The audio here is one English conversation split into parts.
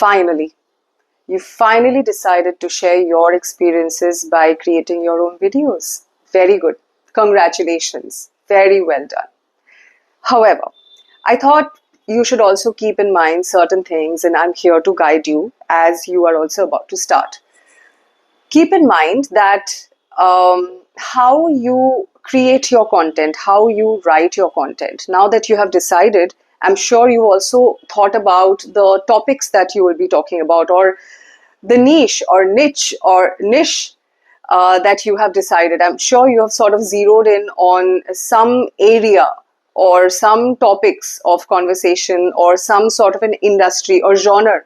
Finally, you finally decided to share your experiences by creating your own videos. Very good. Congratulations. Very well done. However, I thought you should also keep in mind certain things, and I'm here to guide you as you are also about to start. Keep in mind that how you create your content, how you write your content. Now that you have decided, I'm sure you also thought about the topics that you will be talking about, or the niche that you have decided. I'm sure you have sort of zeroed in on some area or some topics of conversation or some sort of an industry or genre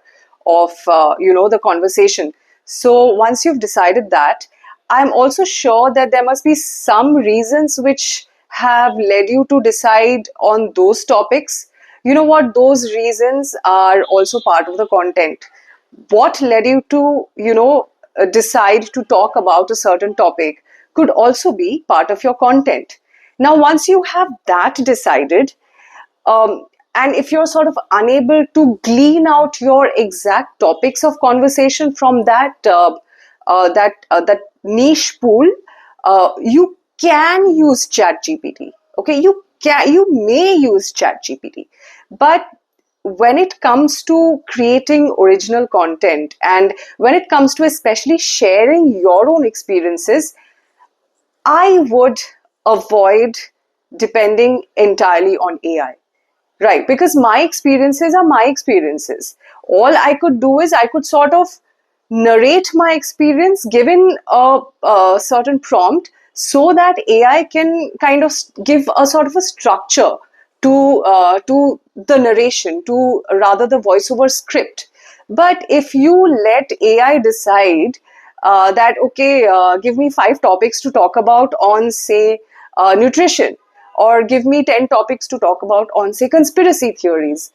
of the conversation. So once you've decided that, I'm also sure that there must be some reasons which have led you to decide on those topics. You know what? Those reasons are also part of the content. What led you to, decide to talk about a certain topic could also be part of your content. Now, once you have that decided, um, and if you're sort of unable to glean out your exact topics of conversation from that niche pool, you can use ChatGPT. Okay, you may use ChatGPT, but when it comes to creating original content and when it comes to especially sharing your own experiences, I would avoid depending entirely on AI. Right, because my experiences are my experiences. All I could do is I could sort of narrate my experience given a certain prompt so that AI can kind of give a sort of a structure to the narration, to rather the voiceover script. But if you let AI decide that, okay, give me 5 topics to talk about on, say, nutrition, or give me 10 topics to talk about on, say, conspiracy theories.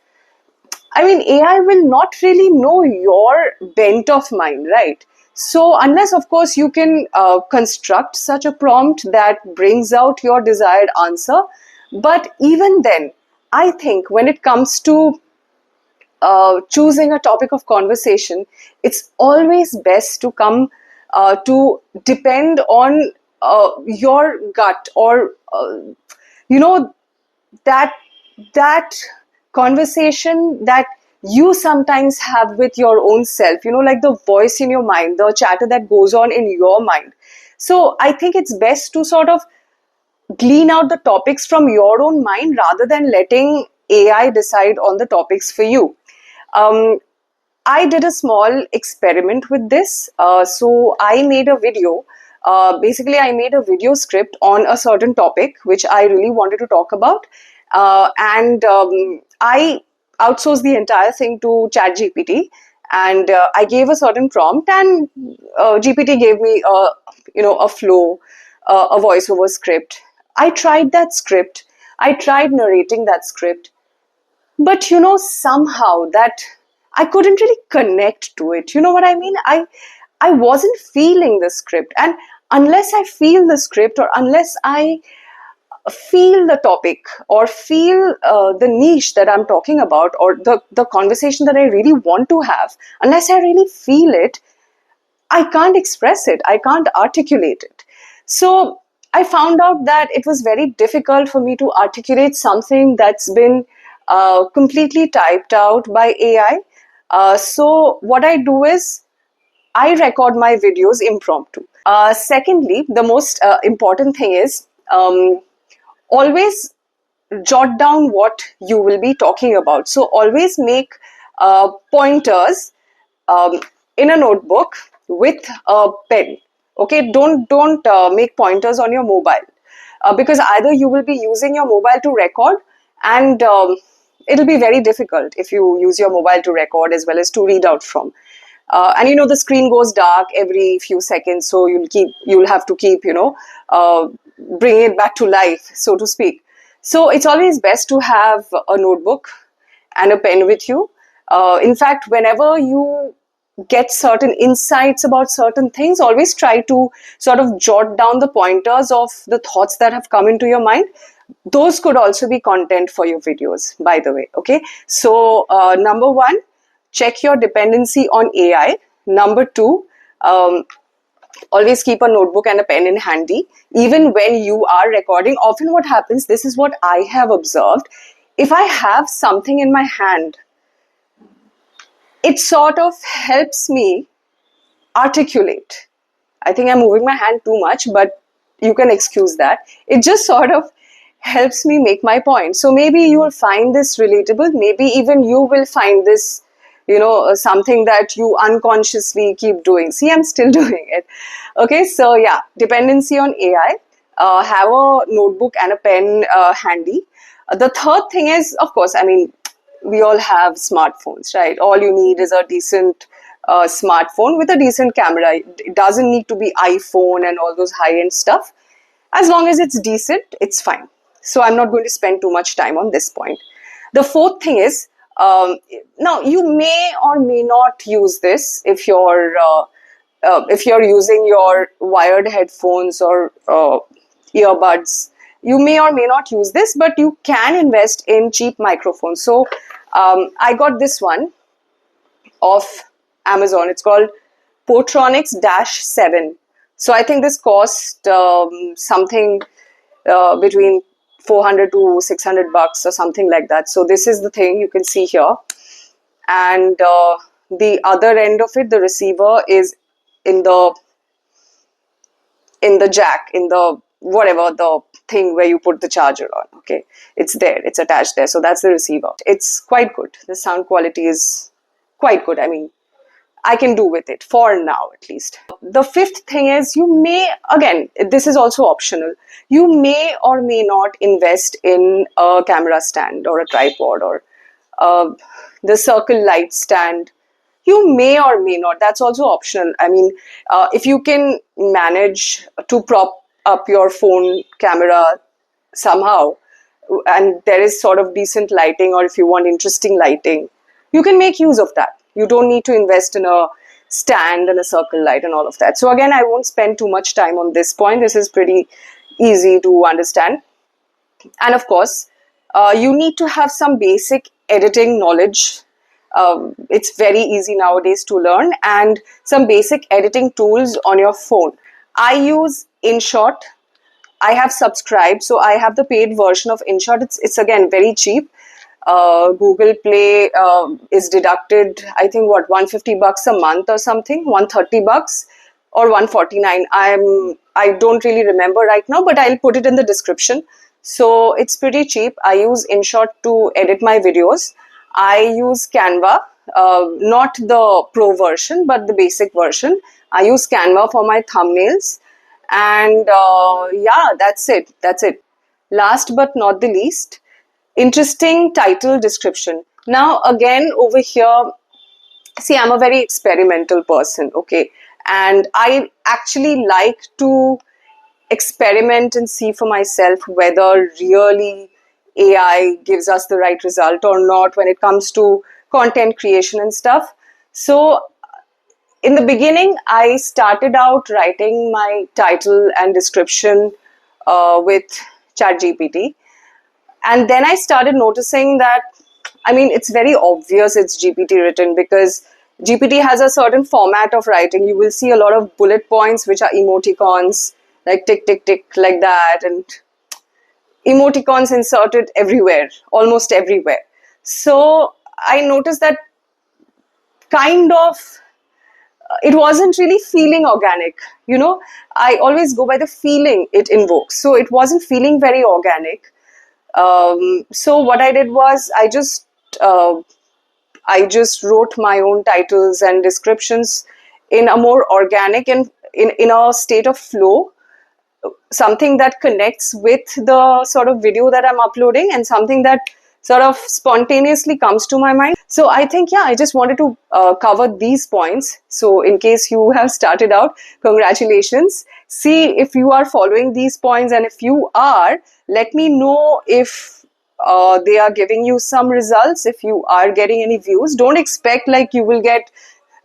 I mean, AI will not really know your bent of mind, right? So, unless, of course, you can construct such a prompt that brings out your desired answer. But even then, I think when it comes to choosing a topic of conversation, it's always best to come to depend on your gut, or you know that that conversation that you sometimes have with your own self, like the voice in your mind, the chatter that goes on in your mind. So I think it's best to sort of glean out the topics from your own mind rather than letting AI decide on the topics for you. um, I did a small experiment with this. So I made a video. Basically, I made a video script on a certain topic which I really wanted to talk about. And I outsourced the entire thing to ChatGPT. And I gave a certain prompt, and GPT gave me a flow, a voiceover script. I tried that script. I tried narrating that script, but somehow that I couldn't really connect to it. You know what I mean? I wasn't feeling the script, and unless I feel the script, or unless I feel the topic, or feel the niche that I'm talking about, or the conversation that I really want to have, unless I really feel it, I can't express it, I can't articulate it. So I found out that it was very difficult for me to articulate something that's been completely typed out by AI. So what I do is I record my videos impromptu. Secondly, the most important thing is, always jot down what you will be talking about. So always make pointers um, in a notebook with a pen. Okay, don't make pointers on your mobile, because either you will be using your mobile to record, and it'll be very difficult if you use your mobile to record as well as to read out from. And the screen goes dark every few seconds, so you'll have to keep bringing it back to life, so to speak. So it's always best to have a notebook and a pen with you. In fact, whenever you get certain insights about certain things, always try to sort of jot down the pointers of the thoughts that have come into your mind. Those could also be content for your videos, by the way. Okay, so number one, check your dependency on AI. Number two, always keep a notebook and a pen in handy, even when you are recording. Often what happens, this is what I have observed, if I have something in my hand, it sort of helps me articulate. I think I'm moving my hand too much, but you can excuse that. It just sort of helps me make my point. So maybe you will find this relatable. Maybe even you will find this, something that you unconsciously keep doing. See, I'm still doing it. Okay, so yeah, dependency on AI. Have a notebook and a pen handy. The third thing is, of course, I mean, we all have smartphones, right? All you need is a decent smartphone with a decent camera. It doesn't need to be iPhone and all those high-end stuff. As long as it's decent, it's fine. So I'm not going to spend too much time on this point. The fourth thing is, now you may or may not use this if you're using your wired headphones or earbuds. You may or may not use this, but you can invest in cheap microphones. So I got this one of Amazon. It's called Portronics-7. So I think this cost something between 400 to 600 bucks or something like that. So this is the thing you can see here. And the other end of it, the receiver is in the jack, in the whatever the thing where you put the charger on. Okay, it's there, it's attached there. So that's the receiver. It's quite good. The sound quality is quite good. I mean, I can do with it for now, at least. The fifth thing is, you may, again, this is also optional, you may or may not invest in a camera stand or a tripod or the circle light stand. You may or may not. That's also optional. I mean, if you can manage to prop up your phone camera somehow, and there is sort of decent lighting, or if you want interesting lighting, you can make use of that. You don't need to invest in a stand and a circle light and all of that. So again, I won't spend too much time on this point. This is pretty easy to understand. And of course, you need to have some basic editing knowledge. It's very easy nowadays to learn, and some basic editing tools on your phone. I use InShot. I have subscribed, so I have the paid version of InShot. It's again very cheap. Google Play is deducted, I think, what, 150 bucks a month or something, 130 bucks or 149. I don't really remember right now, but I'll put it in the description. So it's pretty cheap. I use InShot to edit my videos. I use Canva, not the pro version, but the basic version. I use Canva for my thumbnails. And yeah, that's it. That's it. Last but not the least, interesting title description. Now, again, over here, see, I'm a very experimental person, okay? And I actually like to experiment and see for myself whether really AI gives us the right result or not when it comes to content creation and stuff. So in the beginning, I started out writing my title and description with ChatGPT. And then I started noticing that, I mean, it's very obvious it's GPT written, because GPT has a certain format of writing. You will see a lot of bullet points, which are emoticons, like tick, tick, tick, like that, and emoticons inserted everywhere, almost everywhere. So I noticed that kind of it wasn't really feeling organic. I always go by the feeling it invokes. So it wasn't feeling very organic. So what I did was I just wrote my own titles and descriptions in a more organic and in a state of flow, something that connects with the sort of video that I'm uploading and something that sort of spontaneously comes to my mind. So I think, yeah, I just wanted to cover these points. So in case you have started out, congratulations. See if you are following these points, and if you are, let me know if they are giving you some results, if you are getting any views. Don't expect like you will get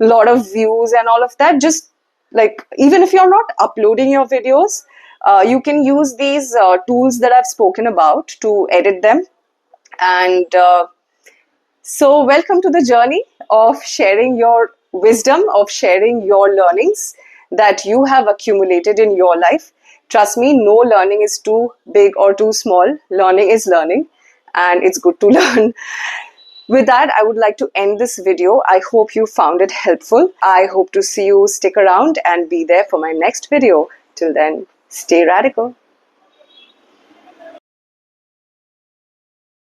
a lot of views and all of that. Just like, even if you're not uploading your videos, you can use these tools that I've spoken about to edit them. And So, welcome to the journey of sharing your wisdom, of sharing your learnings that you have accumulated in your life. Trust me, no learning is too big or too small. Learning is learning, and it's good to learn. With that, I would like to end this video. I hope you found it helpful. I hope to see you stick around and be there for my next video. Till then, stay radical.